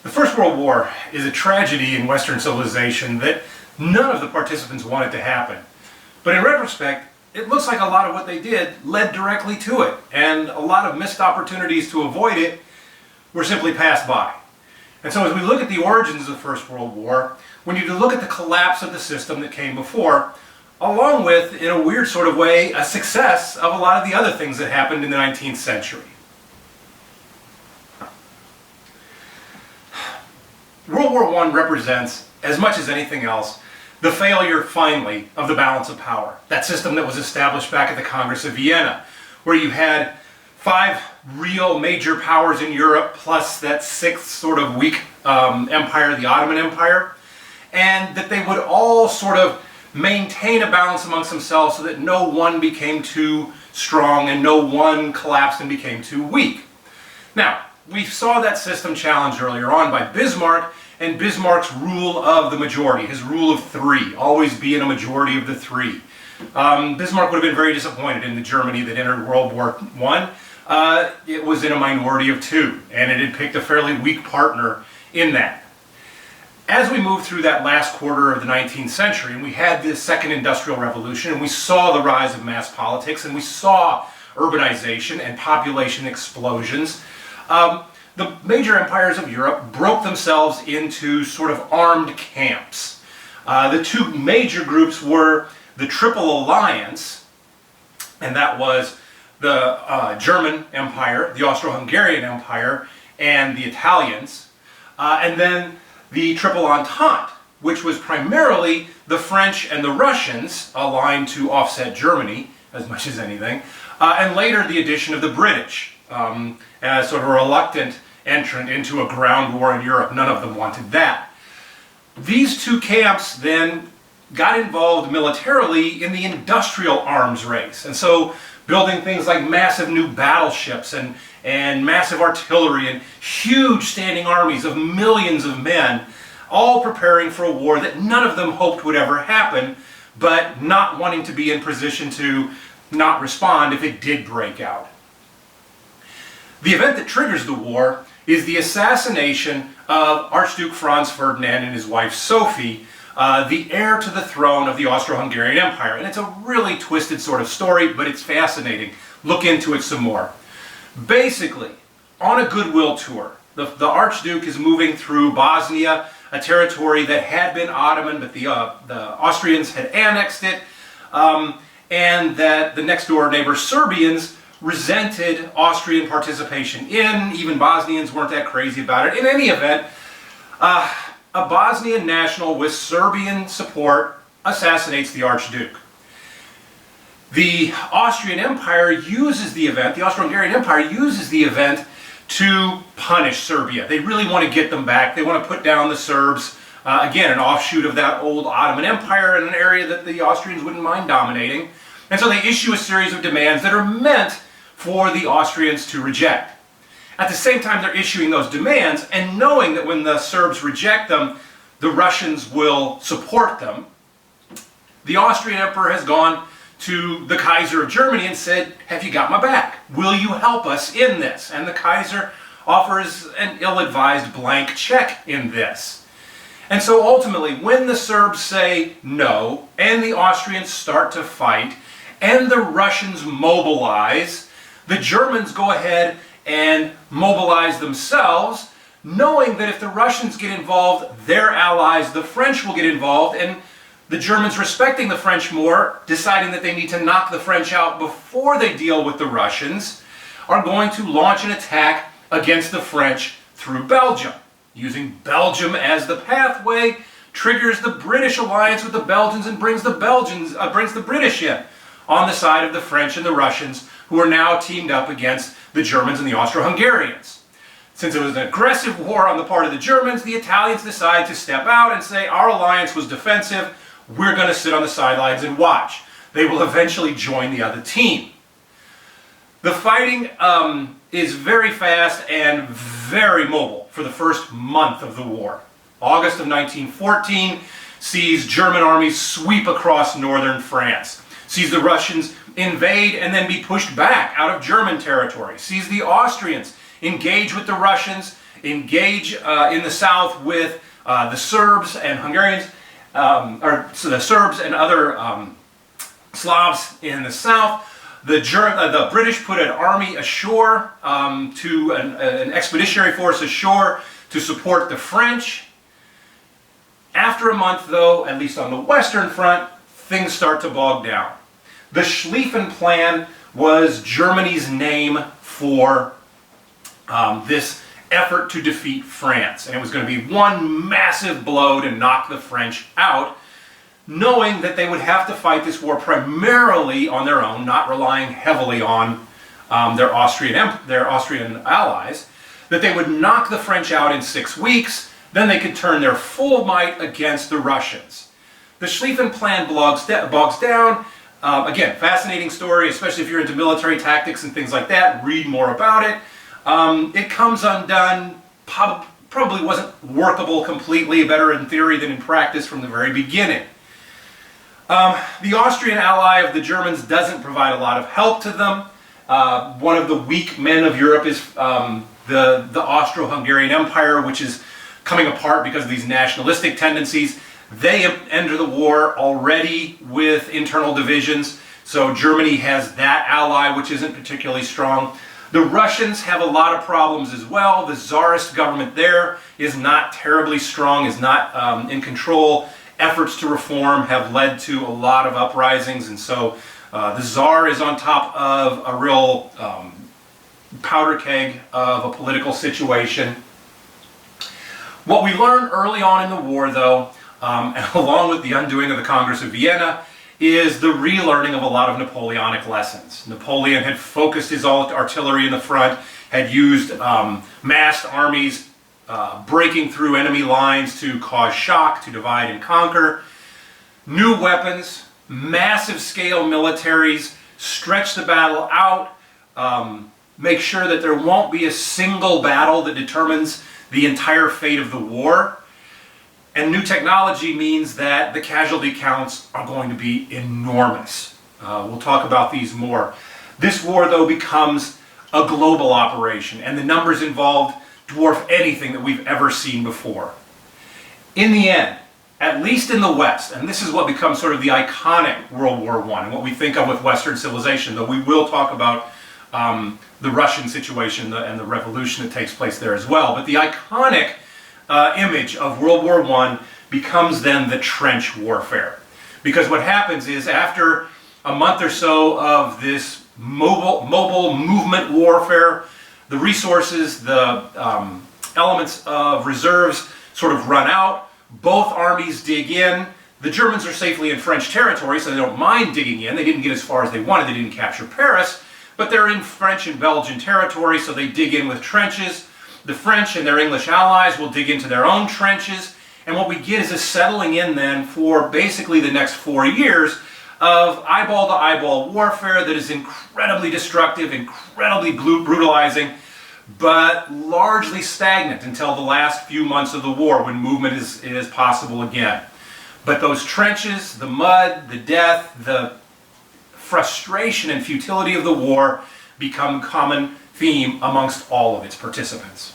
The First World War is a tragedy in Western civilization that none of the participants wanted to happen. But in retrospect, it looks like a lot of what they did led directly to it, and a lot of missed opportunities to avoid it were simply passed by. And so as we look at the origins of the First World War, we need to look at the collapse of the system that came before, along with, in a weird sort of way, a success of a lot of the other things that happened in the 19th century. World War I represents, as much as anything else, the failure, finally, of the balance of power. That system that was established back at the Congress of Vienna, where you had 5 real major powers in Europe, plus that 6th sort of weak empire, the Ottoman Empire, and that they would all sort of maintain a balance amongst themselves so that no one became too strong and no one collapsed and became too weak. Now, we saw that system challenged earlier on by Bismarck and Bismarck's rule of the majority, his rule of 3, always be in a majority of the 3. Bismarck would have been very disappointed in the Germany that entered World War I. It was in a minority of 2, and it had picked a fairly weak partner in that. As we moved through that last quarter of the 19th century, and we had the Second Industrial Revolution, and we saw the rise of mass politics, and we saw urbanization and population explosions, the major empires of Europe broke themselves into sort of armed camps. The 2 major groups were the Triple Alliance, and that was the German Empire, the Austro-Hungarian Empire, and the Italians, and then the Triple Entente, which was primarily the French and the Russians aligned to offset Germany as much as anything, and later the addition of the British as sort of a reluctant entrant into a ground war in Europe. None of them wanted that. These 2 camps then got involved militarily in the industrial arms race, and so building things like massive new battleships and massive artillery and huge standing armies of millions of men, all preparing for a war that none of them hoped would ever happen, but not wanting to be in position to not respond if it did break out. The event that triggers the war is the assassination of Archduke Franz Ferdinand and his wife Sophie, the heir to the throne of the Austro-Hungarian Empire. And it's a really twisted sort of story, but it's fascinating. Look into it some more. Basically, on a goodwill tour, the Archduke is moving through Bosnia, a territory that had been Ottoman, but the Austrians had annexed it, and that the next door neighbor Serbians resented Austrian participation in. Even Bosnians weren't that crazy about it. In any event, a Bosnian national with Serbian support assassinates the Archduke. The Austrian Empire uses the event, the Austro-Hungarian Empire uses the event to punish Serbia. They really want to get them back. They want to put down the Serbs, again, an offshoot of that old Ottoman Empire in an area that the Austrians wouldn't mind dominating. And so they issue a series of demands that are meant for the Austrians to reject. At the same time, they're issuing those demands and knowing that when the Serbs reject them, the Russians will support them. The Austrian Emperor has gone to the Kaiser of Germany and said, "Have you got my back? Will you help us in this?" And the Kaiser offers an ill-advised blank check in this. And so ultimately, when the Serbs say no, and the Austrians start to fight, and the Russians mobilize, the Germans go ahead and mobilize themselves, knowing that if the Russians get involved, their allies, the French, will get involved, and the Germans, respecting the French more, deciding that they need to knock the French out before they deal with the Russians, are going to launch an attack against the French through Belgium. Using Belgium as the pathway triggers the British alliance with the Belgians and brings the British in on the side of the French and the Russians, who are now teamed up against the Germans and the Austro-Hungarians. Since it was an aggressive war on the part of the Germans, the Italians decide to step out and say, our alliance was defensive, we're going to sit on the sidelines and watch. They will eventually join the other team. The fighting is very fast and very mobile for the first month of the war. August of 1914 sees German armies sweep across northern France, sees the Russians invade and then be pushed back out of German territory, sees the Austrians engage with the Russians engage in the south with the Serbs and Hungarians, so the Serbs and other Slavs in the south. The British put an army ashore, to an expeditionary force ashore to support the French. After a month, though, at least on the Western Front, things start to bog down. The Schlieffen Plan was Germany's name for this effort to defeat France. And it was going to be one massive blow to knock the French out, knowing that they would have to fight this war primarily on their own, not relying heavily on their Austrian allies, that they would knock the French out in 6 weeks, then they could turn their full might against the Russians. The Schlieffen Plan bogs down. Again, fascinating story, especially if you're into military tactics and things like that. Read more about it. It comes undone, probably wasn't workable completely, better in theory than in practice from the very beginning. The Austrian ally of the Germans doesn't provide a lot of help to them. One of the weak men of Europe is the Austro-Hungarian Empire, which is coming apart because of these nationalistic tendencies. They enter the war already with internal divisions, so Germany has that ally, which isn't particularly strong. The Russians have a lot of problems as well. The Tsarist government there is not terribly strong, is not in control. Efforts to reform have led to a lot of uprisings, and so the Tsar is on top of a real powder keg of a political situation. What we learned early on in the war, though, along with the undoing of the Congress of Vienna, is the relearning of a lot of Napoleonic lessons. Napoleon had focused his artillery in the front, had used massed armies breaking through enemy lines to cause shock, to divide and conquer. New weapons, massive scale militaries, stretch the battle out, make sure that there won't be a single battle that determines the entire fate of the war. And new technology means that the casualty counts are going to be enormous. We'll talk about these more. This war, though, becomes a global operation, and the numbers involved dwarf anything that we've ever seen before. In the end, at least in the West, and this is what becomes sort of the iconic World War I, and what we think of with Western civilization, though we will talk about the Russian situation and the revolution that takes place there as well. But the iconic image of World War I becomes then the trench warfare. Because what happens is, after a month or so of this mobile movement warfare, the resources, the elements of reserves sort of run out. Both armies dig in. The Germans are safely in French territory, so they don't mind digging in. They didn't get as far as they wanted. They didn't capture Paris, but they're in French and Belgian territory, so they dig in with trenches. The French and their English allies will dig into their own trenches, and what we get is a settling in then for basically the next 4 years of eyeball-to-eyeball warfare that is incredibly destructive, incredibly brutalizing, but largely stagnant until the last few months of the war, when movement is possible again. But those trenches, the mud, the death, the frustration and futility of the war become a common theme amongst all of its participants.